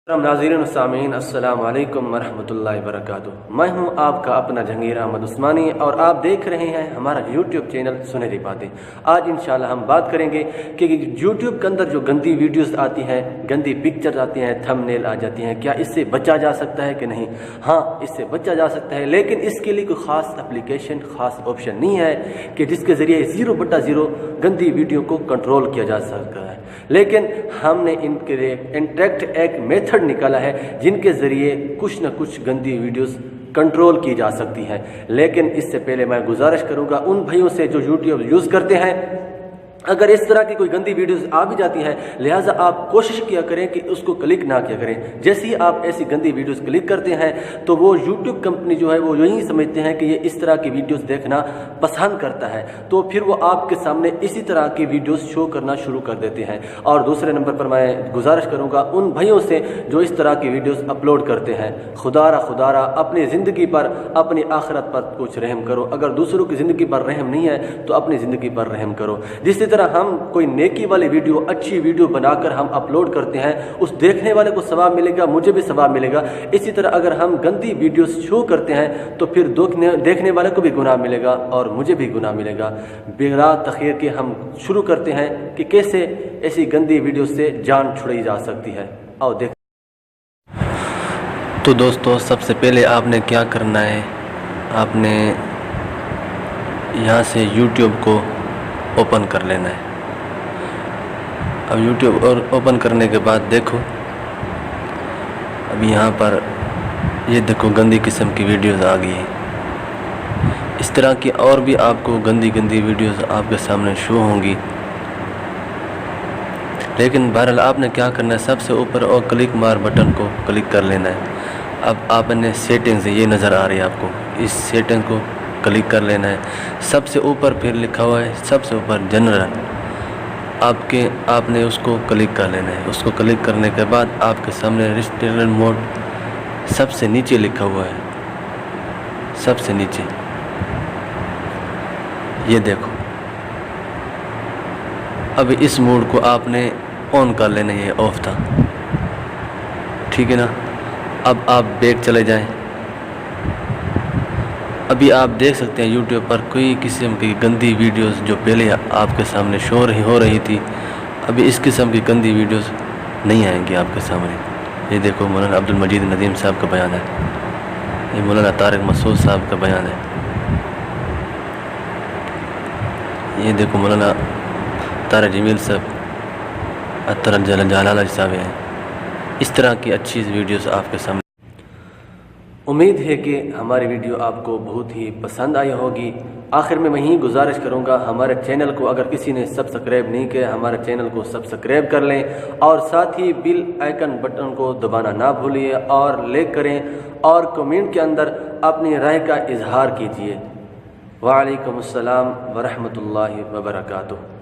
नाज़रीन सामीन अस्सलाम वालेकुम वरहमतुल्लाहि वबरकातुह। मैं हूं आपका अपना जहांगीर अहमद उस्मानी और आप देख रहे हैं हमारा यूट्यूब चैनल सुनहरी बातें। आज इंशाल्लाह हम बात करेंगे कि यूट्यूब के अंदर जो गंदी वीडियोस आती हैं, गंदी पिक्चर्स आती हैं, थंबनेल आ जाती हैं, क्या इससे बचा जा सकता है कि नहीं। हाँ, इससे बचा जा सकता है, लेकिन इसके लिए कोई ख़ास एप्लीकेशन, ख़ास ऑप्शन नहीं है कि जिसके ज़रिए 0/0 गंदी वीडियो को कंट्रोल किया जा सकता है। लेकिन हमने इनके लिए इंटरेक्ट एक मेथड निकाला है जिनके ज़रिए कुछ न कुछ गंदी वीडियोस कंट्रोल की जा सकती हैं। लेकिन इससे पहले मैं गुजारिश करूंगा उन भाइयों से जो यूट्यूब यूज़ करते हैं, अगर इस तरह की कोई गंदी वीडियोस आ भी जाती हैं, लिहाजा आप कोशिश किया करें कि उसको क्लिक ना किया करें। जैसे ही आप ऐसी गंदी वीडियोस क्लिक करते हैं तो वो यूट्यूब कंपनी जो है वो यही समझते हैं कि ये इस तरह की वीडियोस देखना पसंद करता है, तो फिर वो आपके सामने इसी तरह की वीडियोस शो करना शुरू कर देते हैं। और दूसरे नंबर पर मैं गुजारिश करूँगा उन भाइयों से जो इस तरह की वीडियोस अपलोड करते हैं, खुदारा अपनी ज़िंदगी पर, अपनी आखिरत पर कुछ रहम करो। अगर दूसरों की ज़िंदगी पर रहम नहीं है तो अपनी ज़िंदगी पर रहम करो। जिस तरह हम कोई नेकी वाली वीडियो, अच्छी वीडियो बनाकर हम अपलोड करते हैं, उस देखने वाले को सवाब मिलेगा, मुझे भी सवाब मिलेगा। इसी तरह अगर हम गंदी वीडियो शो करते हैं तो फिर देखने वाले को भी गुनाह मिलेगा और मुझे भी गुनाह मिलेगा। बिला तखीर के हम शुरू करते हैं कि कैसे ऐसी गंदी वीडियो से जान छुड़ाई जा सकती है। आओ देख। तो दोस्तों, सबसे पहले आपने क्या करना है, आपने यहाँ से YouTube को ओपन कर लेना है। अब YouTube और ओपन करने के बाद देखो, अभी यहाँ पर ये देखो गंदी किस्म की वीडियोस आ गई है। इस तरह की और भी आपको गंदी वीडियोस आपके सामने शो होंगी। लेकिन बहरहाल आपने क्या करना है, सबसे ऊपर और क्लिक मार बटन को क्लिक कर लेना है। अब आपने सेटिंग्स, ये नज़र आ रही है आपको, इस सेटिंग को क्लिक कर लेना है। सबसे ऊपर फिर लिखा हुआ है, सबसे ऊपर जनरल, आपने उसको क्लिक कर लेना है। उसको क्लिक करने के बाद आपके सामने रिस्ट्रिक्टेड मोड सबसे नीचे लिखा हुआ है, सबसे नीचे ये देखो। अब इस मोड को आपने ऑन कर लेना है, ऑफ था, ठीक है ना। अब आप बैक चले जाएं। अभी आप देख सकते हैं YouTube पर कोई किस्म की गंदी वीडियोस जो पहले आपके सामने शो हो रही थी, अभी इस किस्म की गंदी वीडियोस नहीं आएंगी आपके सामने। ये देखो, मौलाना अब्दुल मजीद नदीम साहब का बयान है, ये मौलाना तारिक मसूद साहब का बयान है, ये देखो मौलाना तारिक जमील साहब, अतर जलाल साहब हैं। इस तरह की अच्छी वीडियोस आपके सामने। उम्मीद है कि हमारी वीडियो आपको बहुत ही पसंद आई होगी। आखिर में मैं यही गुजारिश करूंगा, हमारे चैनल को अगर किसी ने सब्सक्राइब नहीं किया, हमारे चैनल को सब्सक्राइब कर लें और साथ ही बेल आइकन बटन को दबाना ना भूलिए और लाइक करें और कमेंट के अंदर अपनी राय का इजहार कीजिए। वालेकुम अस्सलाम वरहमतुल्लाहि वबरकातुह।